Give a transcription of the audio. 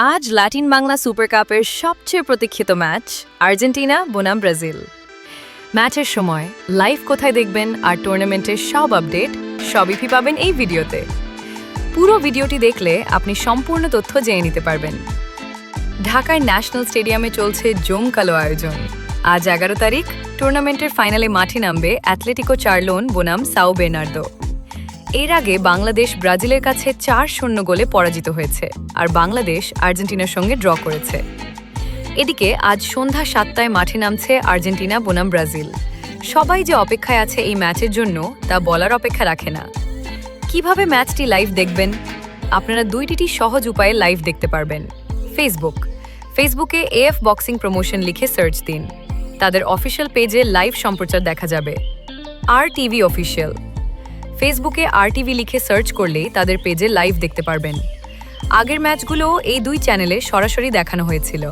আজ Latin Bangla super কাপের সবচেয়ে প্রতীক্ষিত ম্যাচ আর্জেন্টিনা বনাম ব্রাজিল। ম্যাচের সময় লাইভ কোথায় দেখবেন আর টুর্নামেন্টের সব আপডেট সবই পাবেন এই ভিডিওতে। পুরো ভিডিওটি দেখলে আপনি সম্পূর্ণ তথ্য জেনে নিতে পারবেন। ঢাকার ন্যাশনাল স্টেডিয়ামে চলছে জমকালো আয়োজন। আজ 11 তারিখ টুর্নামেন্টের ফাইনালে মাঠে নামবে অ্যাথলেটিকো চার্লোন বনাম সাও বের্নার্দো। এর আগে বাংলাদেশ ব্রাজিলের কাছে 4-0 গোলে পরাজিত হয়েছে, আর বাংলাদেশ আর্জেন্টিনার সঙ্গে ড্র করেছে। এদিকে আজ সন্ধ্যা 7টায় মাঠে নামছে আর্জেন্টিনা বনাম ব্রাজিল। সবাই যে অপেক্ষায় আছে এই ম্যাচের জন্য তা বলার অপেক্ষা রাখে না। কিভাবে ম্যাচটি লাইভ দেখবেন? আপনারা দুইটি সহজ উপায়ে লাইভ দেখতে পারবেন। ফেসবুকে এএফ বক্সিং প্রমোশন লিখে সার্চ দিন। তাদের অফিসিয়াল পেজে লাইভ সম্প্রচার দেখা যাবে। RTV অফিসিয়াল ফেসবুকে RTV লিখে সার্চ করলেই তাদের পেজে লাইভ দেখতে পারবেন। আগের ম্যাচগুলোও এই দুই চ্যানেলে সরাসরি দেখানো হয়েছিল।